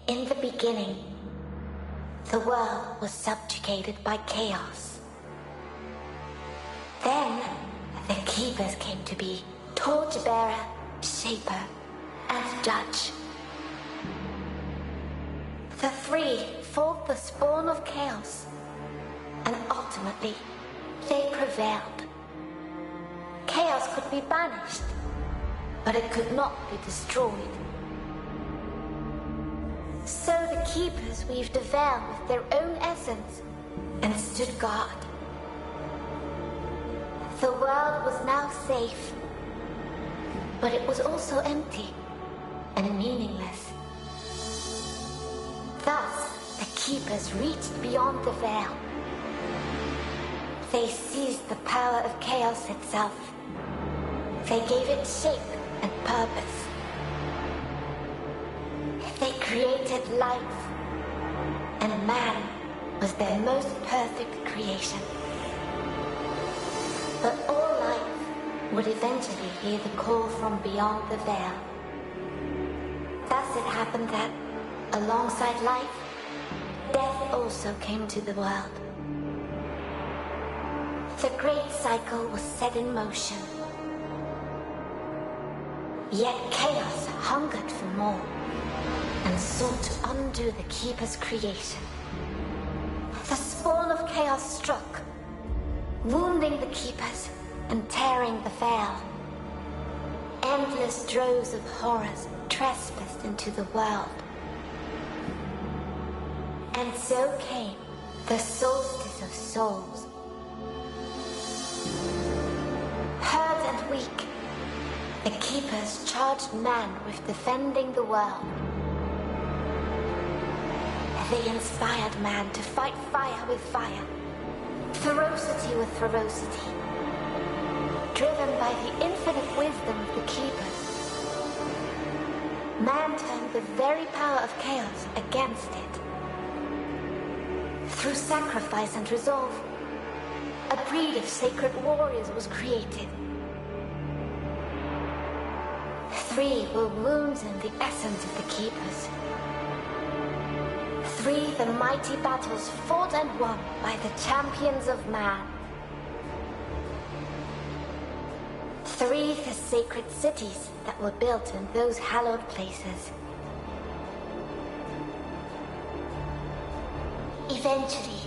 In the beginning, the world was subjugated by chaos. Then, the keepers came to be torchbearer, shaper, and judge. The three fought the spawn of chaos, and ultimately, they prevailed. Chaos could be banished, but it could not be destroyed. So the keepers weaved a veil with their own essence and stood guard. The world was now safe, but it was also empty and meaningless. Thus, the keepers reached beyond the veil. They seized the power of chaos itself. They gave it shape and purpose. They created life, and man was their most perfect creation. But all life would eventually hear the call from beyond the veil. Thus it happened that, alongside life, death also came to the world. The great cycle was set in motion. Yet chaos hungered for more and sought to undo the keeper's creation. The spawn of chaos struck, wounding the keepers and tearing the veil. Endless droves of horrors trespassed into the world. And so came the Soulstice of souls. Hurt and weak, the keepers charged man with defending the world. They inspired man to fight fire with fire, ferocity with ferocity, driven by the infinite wisdom of the keepers. Man turned the very power of chaos against it. Through sacrifice and resolve, a breed of sacred warriors was created. Three were wounds in the essence of the keepers. Three the mighty battles fought and won by the champions of man. Three the sacred cities that were built in those hallowed places. Eventually,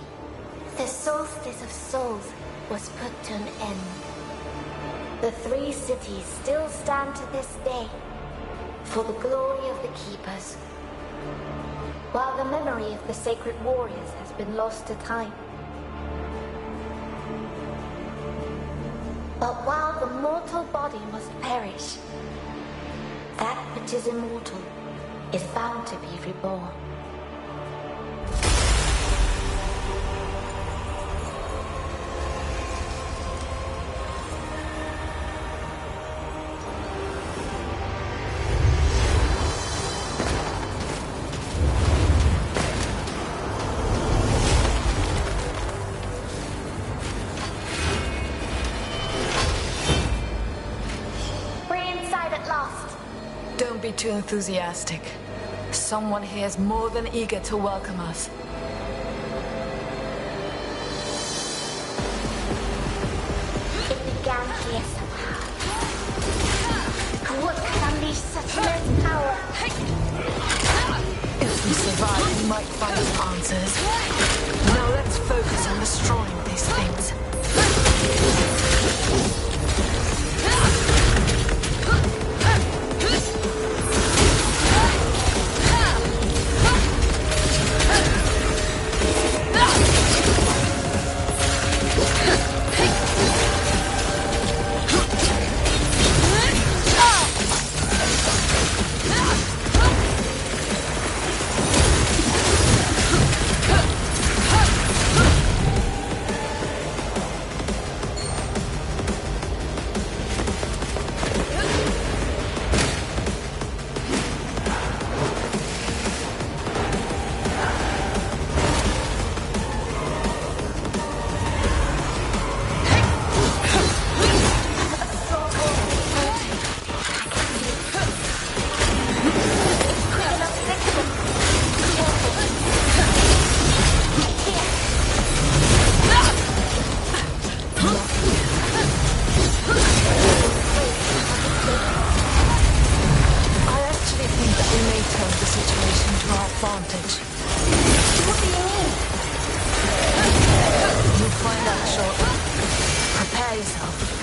the Soulstice of souls was put to an end. The three cities still stand to this day for the glory of the keepers, while the memory of the sacred warriors has been lost to time. But while the mortal body must perish, that which is immortal is bound to be reborn. Too enthusiastic. Someone here is more than eager to welcome us. It began here somehow. What could unleash such immense power? If we survive, we might find some answers. Now let's focus on destroying these things. yourself.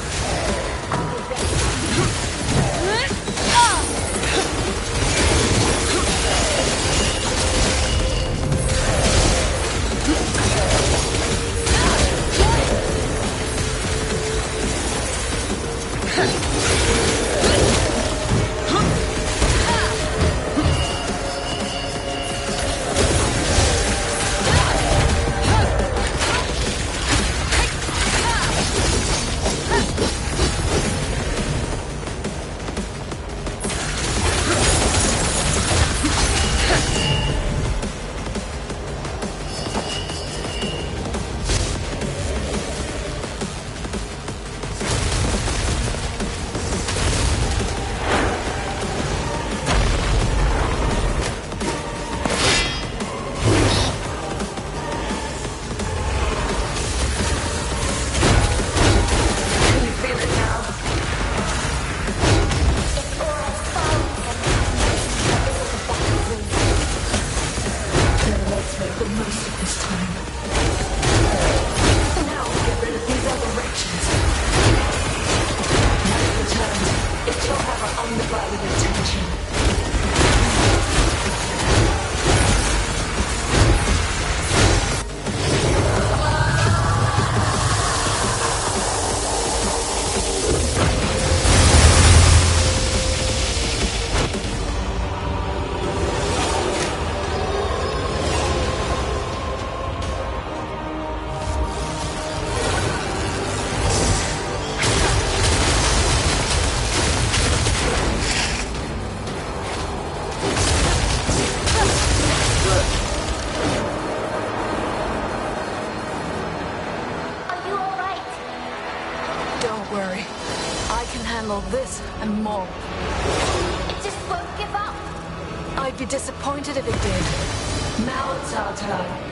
This and more. It just won't give up. I'd be disappointed if it did. Now it's our turn.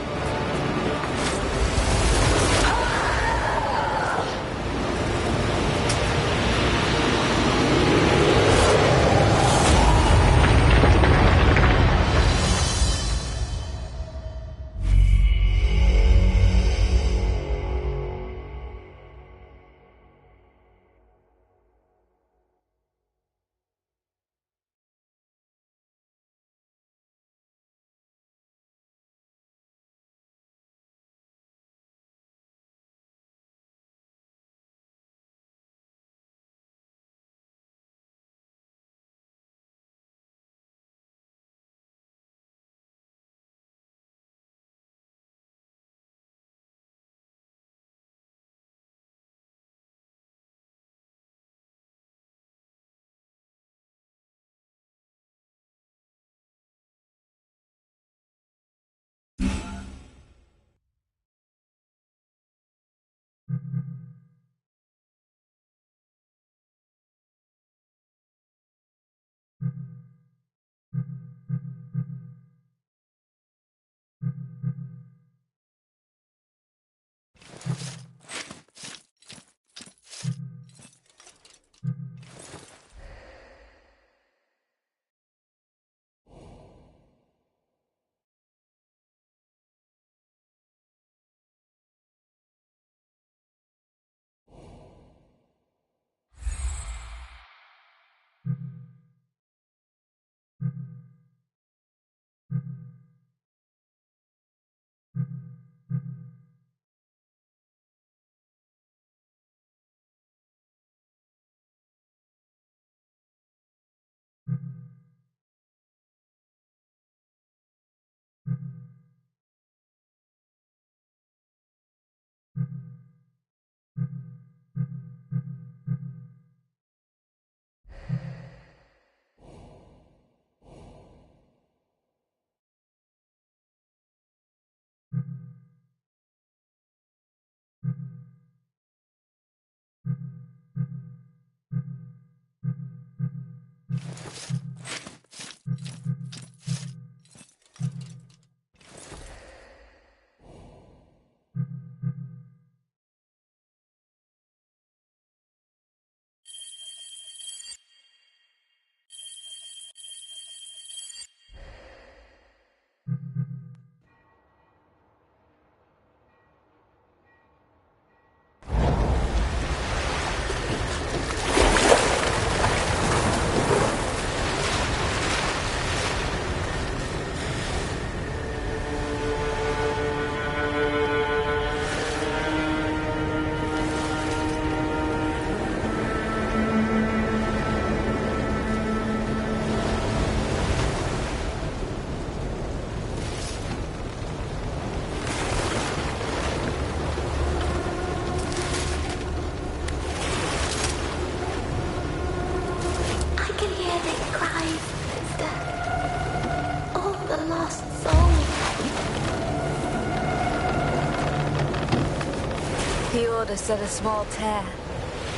noticed at a small tear.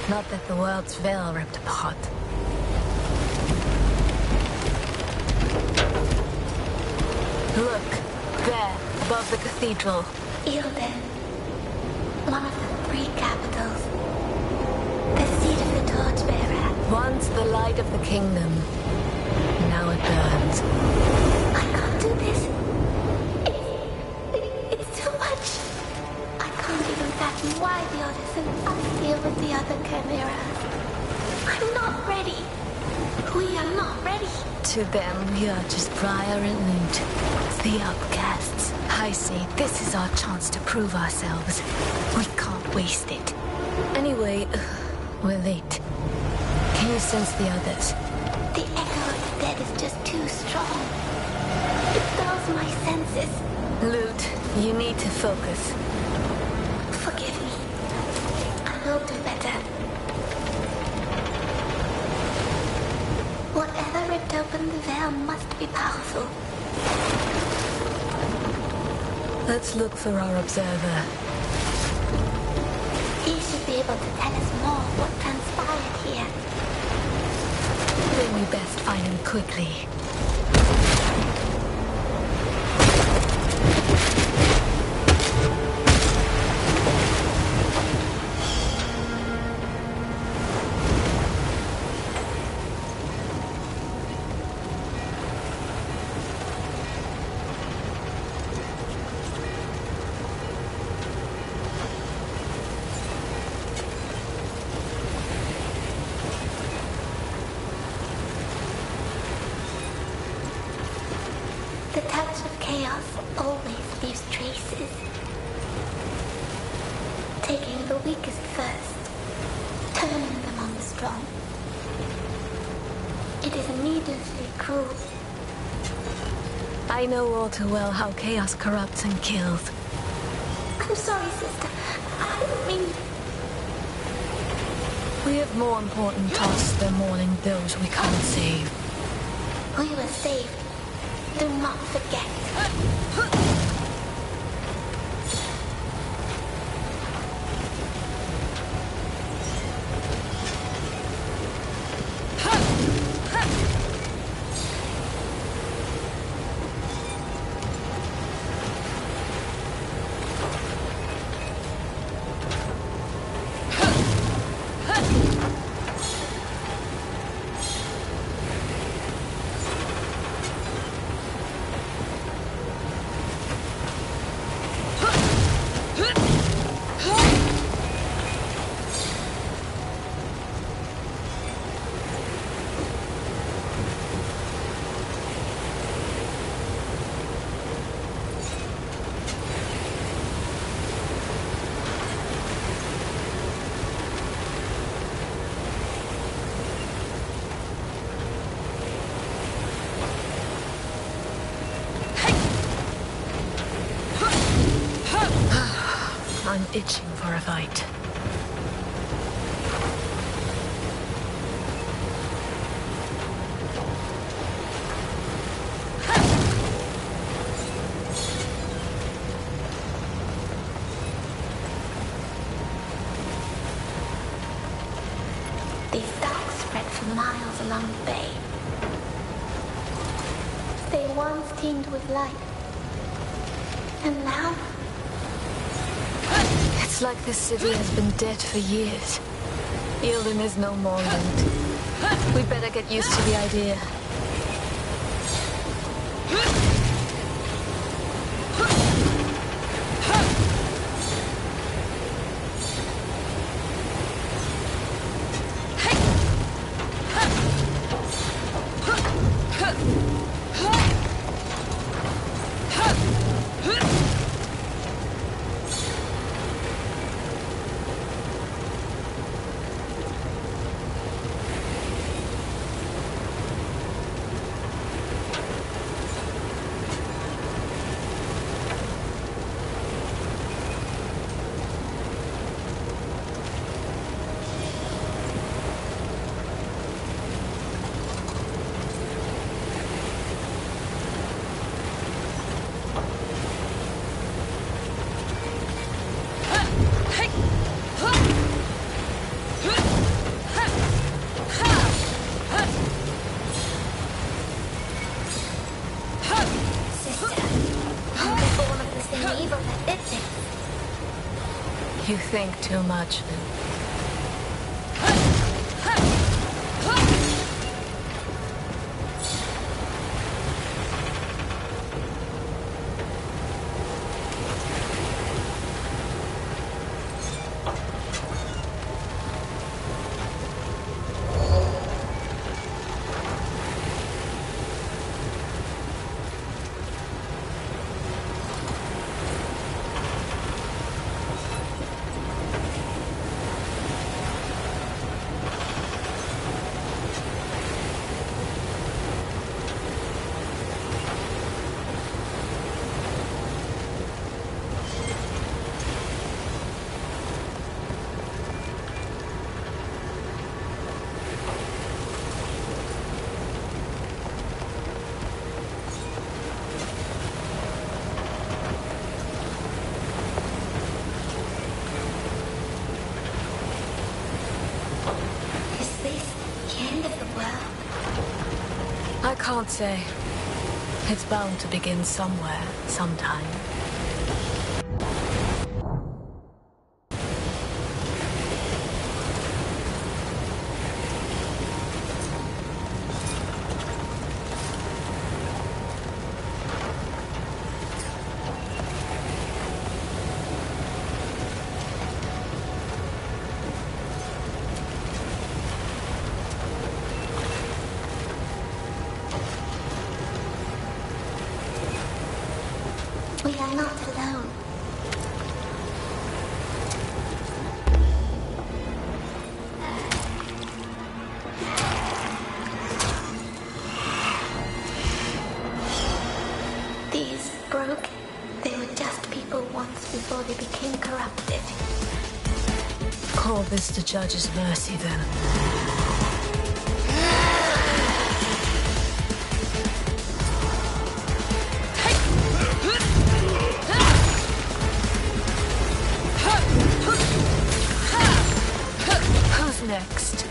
Not that the world's veil ripped apart. Look, there, above the cathedral. Ilden. One of the 3 capitals. The seat of the torchbearer. Once the light of the kingdom. Now it burns. I can't do this. It's too much. I can't even fathom why the Odyssey deal with the other chimeras. I'm not ready. We are not ready. To them, we are just Briar and Loot. The outcasts. I say, this is our chance to prove ourselves. We can't waste it. Anyway, we're late. Can you sense the others? The echo of the dead is just too strong. It dulls my senses. Loot, you need to focus. Forgive me. I will do better. Whatever ripped open the veil must be powerful. Let's look for our observer. He should be able to tell us more what transpired here. Then we best find him quickly. The touch of chaos always leaves traces. Taking the weakest first, turning them on the strong. It is needlessly cruel. I know all too well how chaos corrupts and kills. I'm sorry, sister. I don't mean... We have more important tasks than mourning those we can't save. We were saved. Do not forget. I'm itching for a fight. These docks spread for miles along the bay. They once teemed with life. And now... It's like this city has been dead for years. Ilden is no more linked. We'd better get used to the idea. think too much. I can't say. It's bound to begin somewhere, sometime. We are not alone. These broke. They were just people once before they became corrupted. Call this the judge's mercy, then. Next.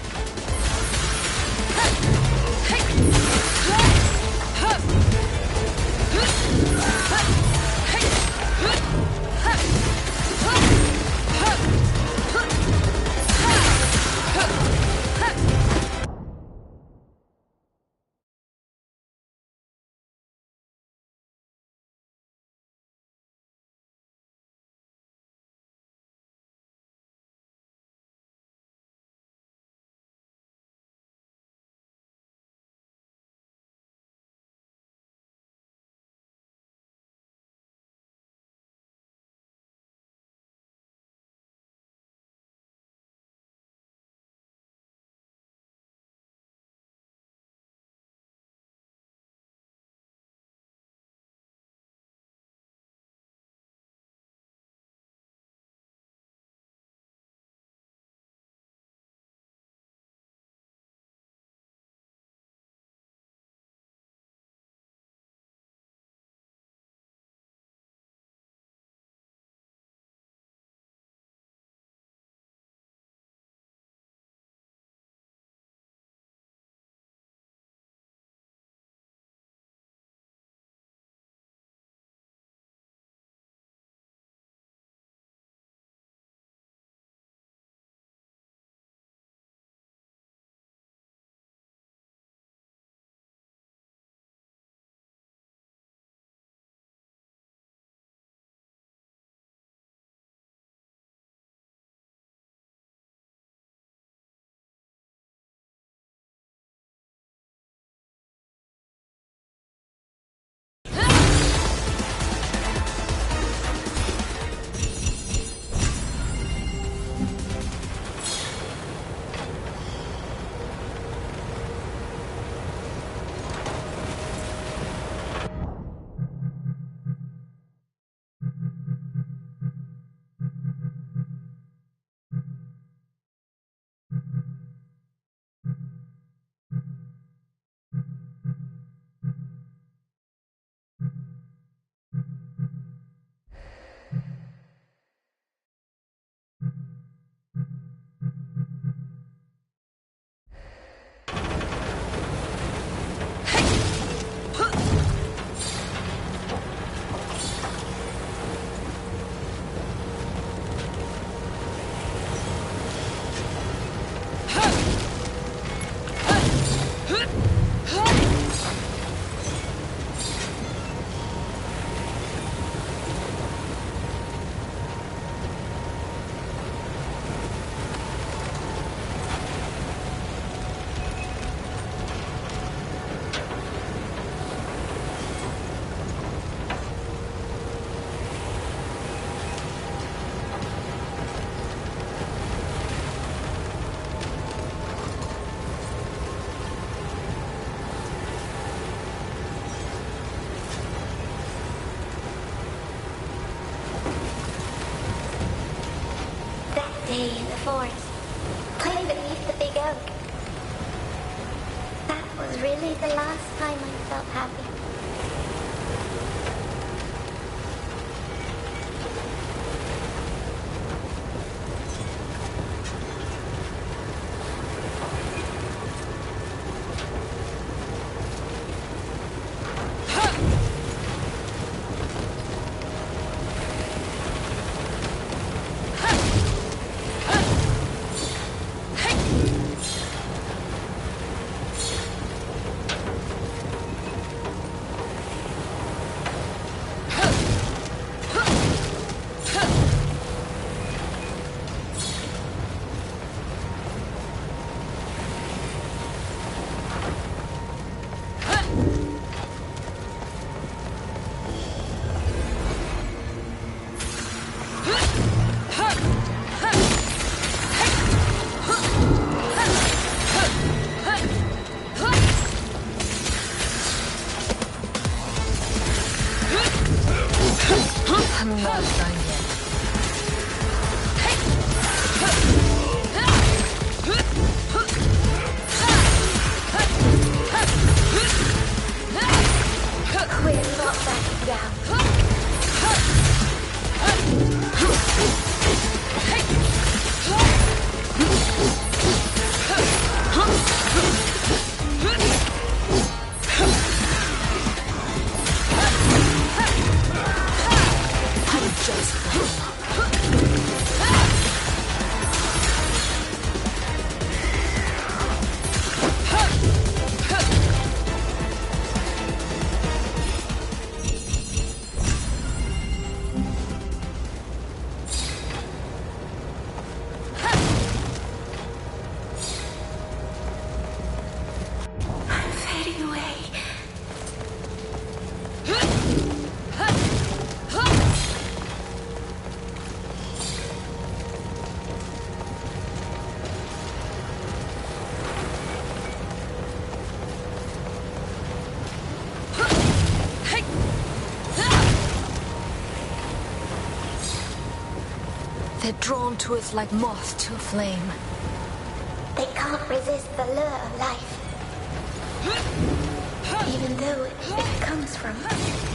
forest, play beneath the big oak. That was really the last time I felt happy. They're drawn to us like moths to a flame. They can't resist the lure of life. Even though it comes from us.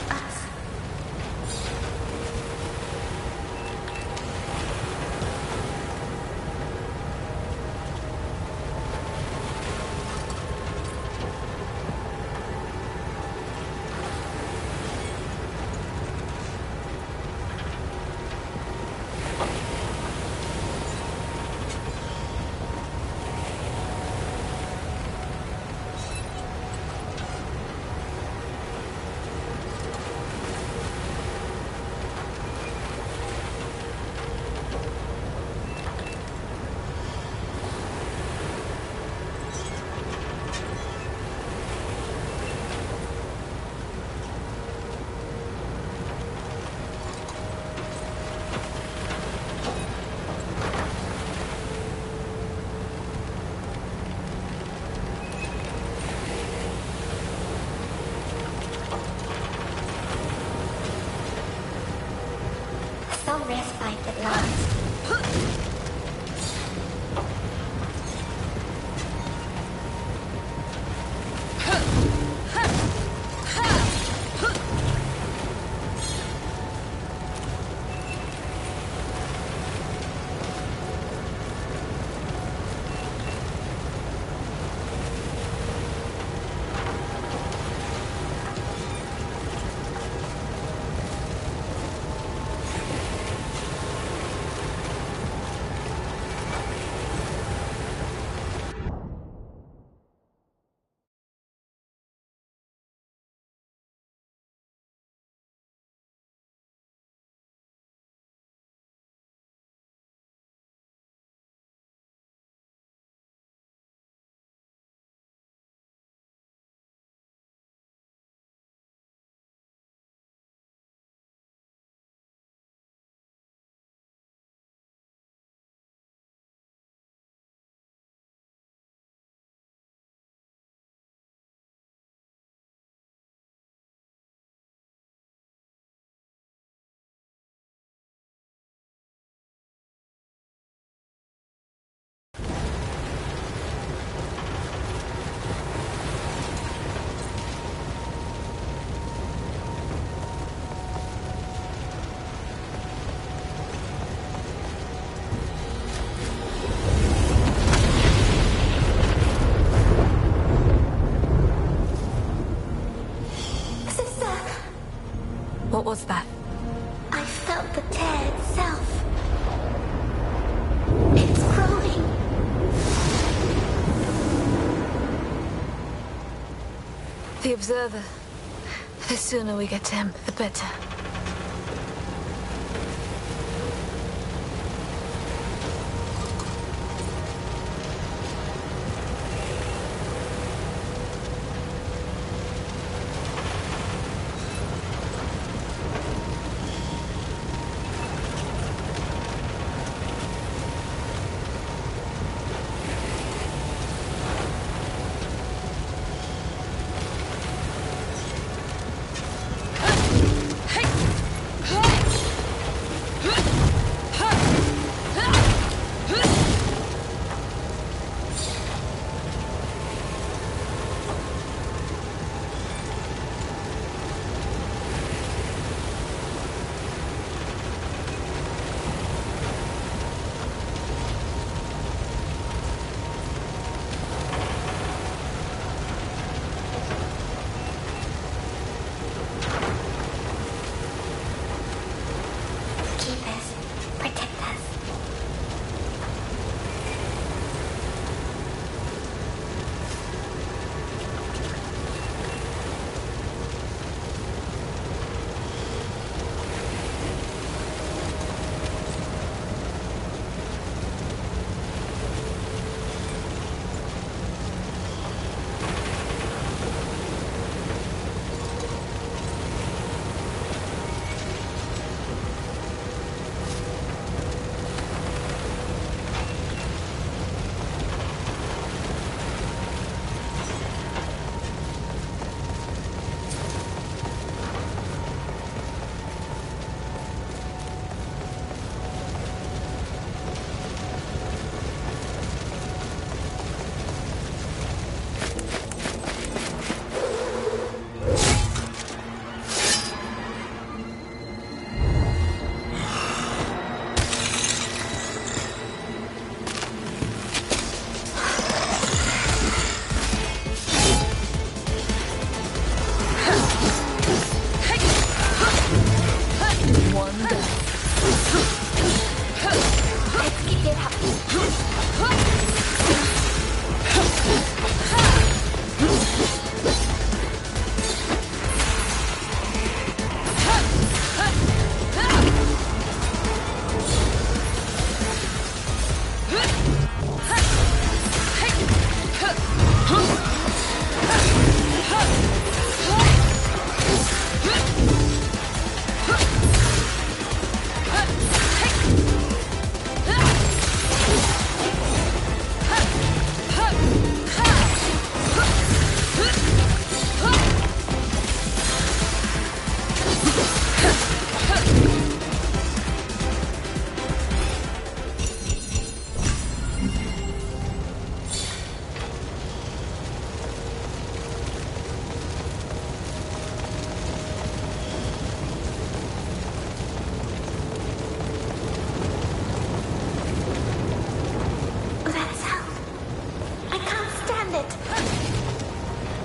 Some respite at last. was that? I felt the tear itself. It's growing. The observer. The sooner we get to him, the better.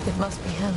It must be him.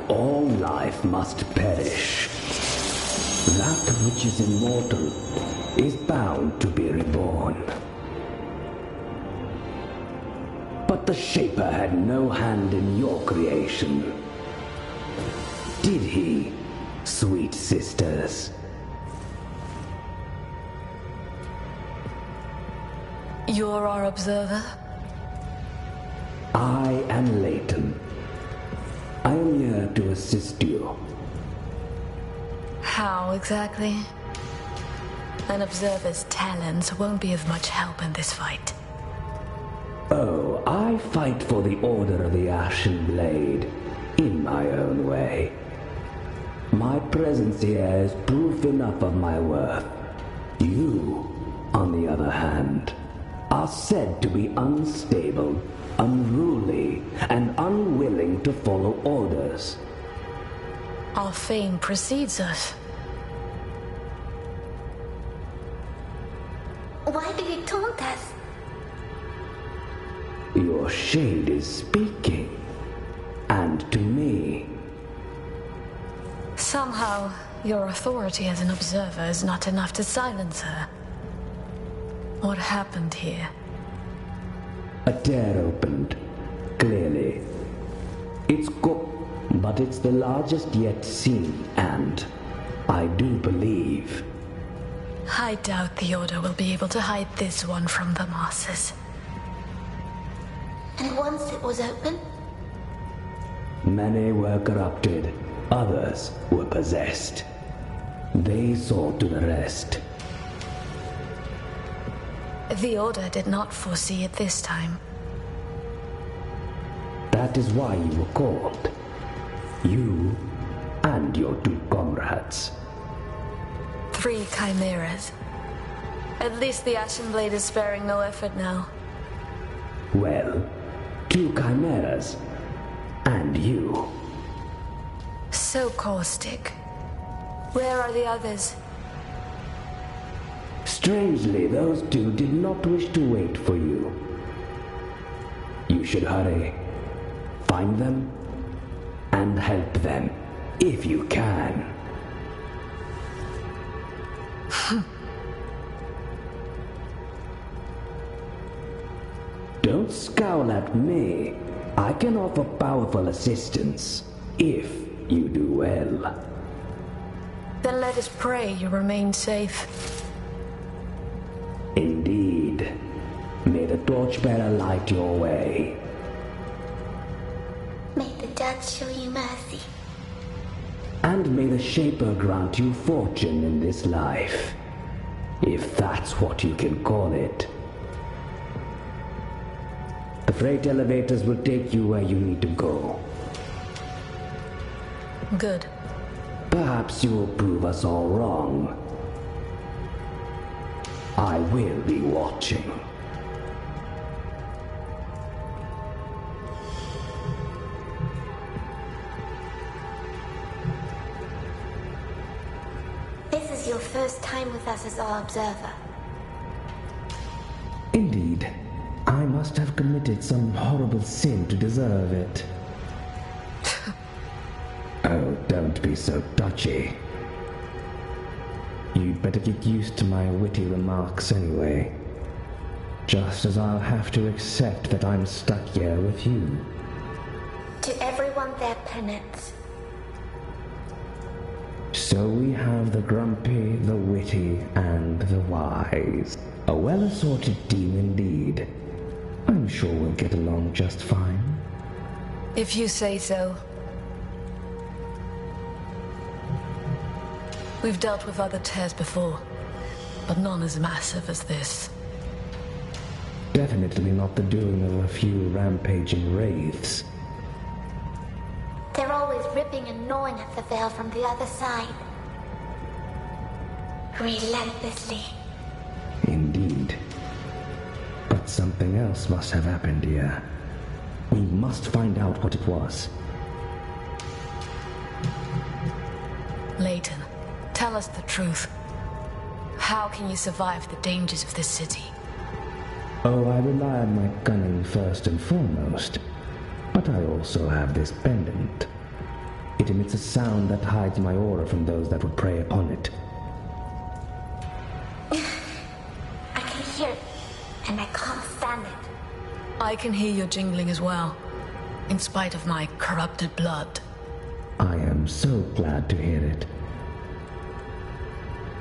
all life must perish. That which is immortal is bound to be reborn. But the Shaper had no hand in your creation. Did he, sweet sisters? You're our observer? I am Leighton. I am here to assist you. How exactly? An observer's talents won't be of much help in this fight. Oh, I fight for the Order of the Ashen Blade in my own way. My presence here is proof enough of my worth. You, on the other hand, are said to be unstable, unruly, and unwilling to follow orders. Our fame precedes us. Why do you taunt us? Your shade is speaking, and to me. Somehow, your authority as an observer is not enough to silence her. What happened here? A tear opened, clearly. It's but it's the largest yet seen, and I do believe. I doubt the Order will be able to hide this one from the masses. And once it was open? Many were corrupted, others were possessed. They saw to the rest. The Order did not foresee it this time. That is why you were called. You and your 2 comrades. 3 chimeras. At least the Ashen Blade is sparing no effort now. Well, 2 chimeras. And you. So caustic. Where are the others? Strangely, those 2 did not wish to wait for you. You should hurry. Find them and help them, if you can. Don't scowl at me. I can offer powerful assistance, if you do well. Then let us pray you remain safe. Indeed. May the torchbearer light your way. May the Judge show you mercy. And may the Shaper grant you fortune in this life, if that's what you can call it. The freight elevators will take you where you need to go. Good. Perhaps you will prove us all wrong. I will be watching. This is your first time with us as our observer. Indeed. I must have committed some horrible sin to deserve it. Oh, don't be so touchy. You'd better get used to my witty remarks anyway. Just as I'll have to accept that I'm stuck here with you. To everyone their penance. So we have the grumpy, the witty, and the wise. A well-assorted team indeed. I'm sure we'll get along just fine. If you say so. We've dealt with other tears before, but none as massive as this. Definitely not the doing of a few rampaging wraiths. They're always ripping and gnawing at the veil from the other side. Relentlessly. Indeed. But something else must have happened here. We must find out what it was. Leighton, tell us the truth. How can you survive the dangers of this city? Oh, I rely on my cunning. first and foremost, but I also have this pendant. It emits a sound that hides my aura from those that would prey upon it. I can hear it, and I can't stand it. I can hear your jingling as well, in spite of my corrupted blood. I am so glad to hear it.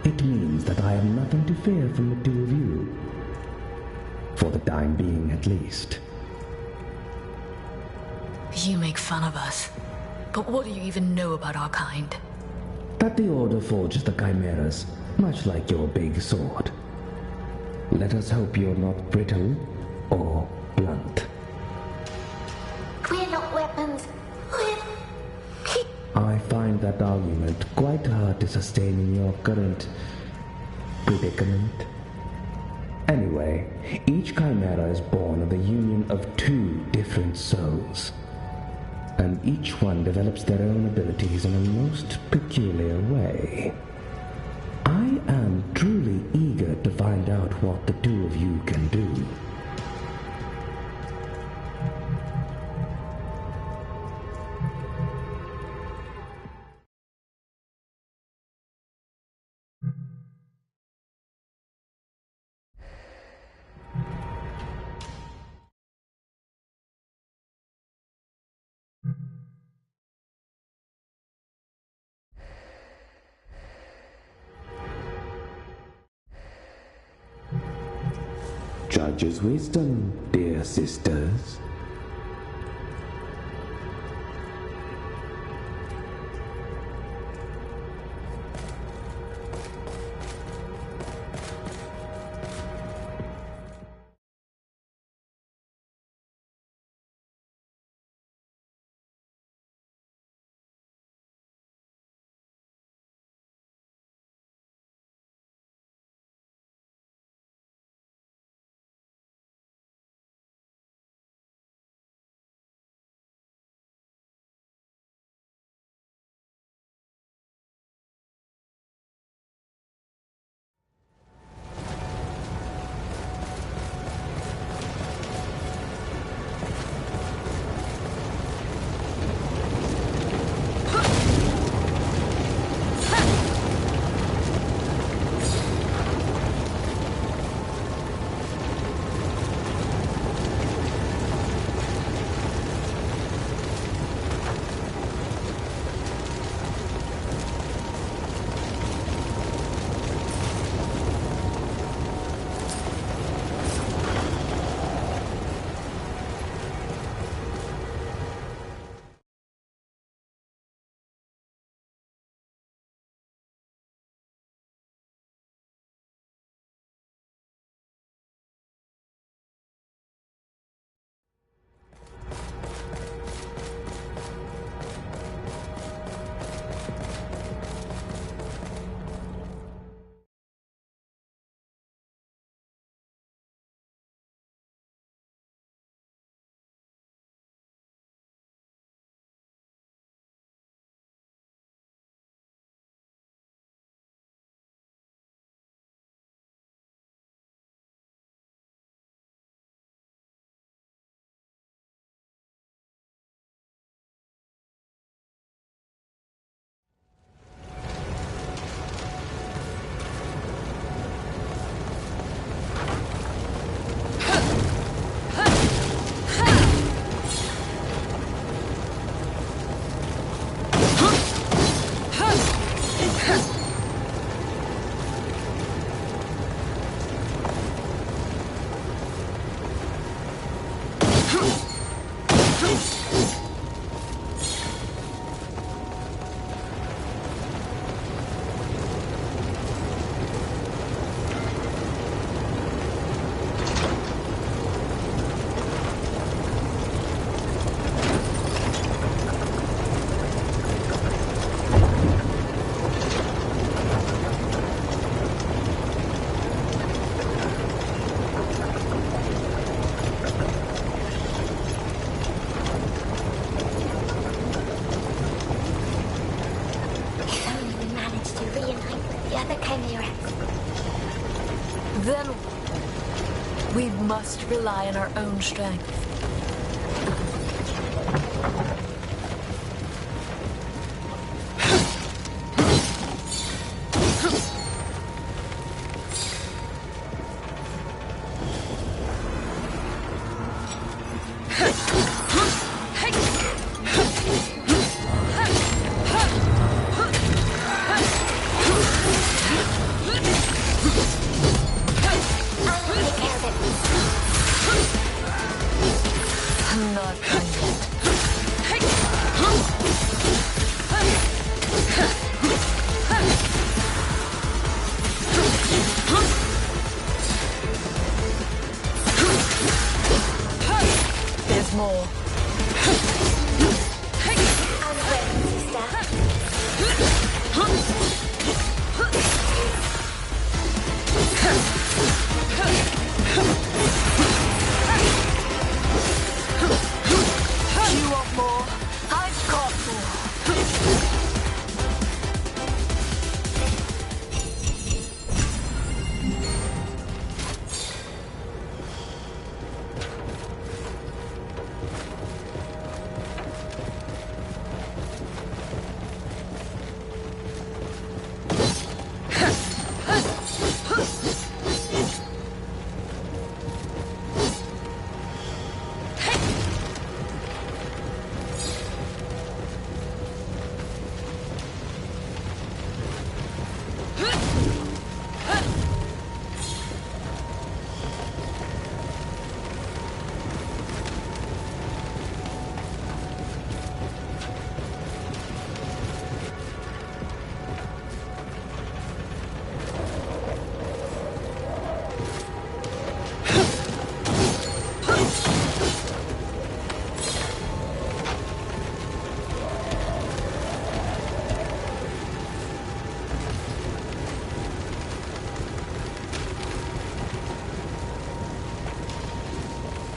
It means that I have nothing to fear from the two of you. For the time being, at least. You make fun of us. But what do you even know about our kind? That the Order forges the chimeras, much like your big sword. Let us hope you're not brittle or blunt. We're not weapons. I find that argument quite hard to sustain in your current predicament. Anyway, each chimera is born of the union of two different souls. And each one develops their own abilities in a most peculiar way. I am truly eager to find out what the two of you can do. Judge's wisdom, dear sisters. Then we must rely on our own strength.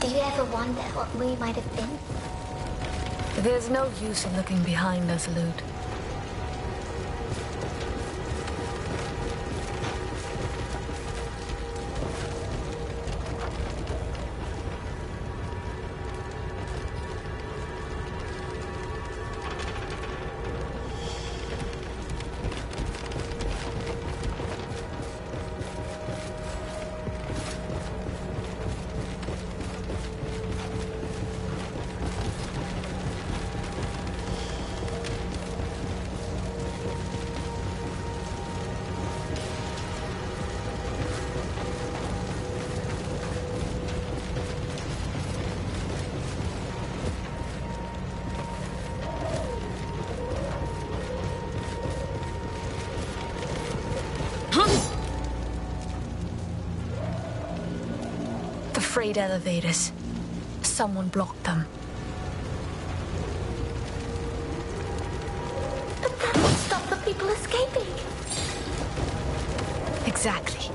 Do you ever wonder what we might have been? There's no use in looking behind us, Lud. The freight elevators. Someone blocked them. But that would stop the people escaping. Exactly.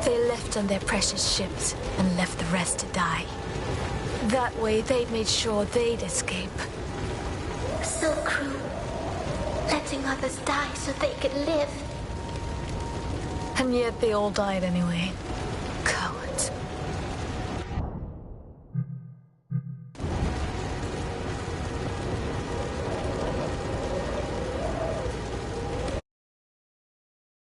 They left on their precious ships and left the rest to die. That way they'd made sure they'd escape. So cruel. Letting others die so they could live. And yet they all died anyway.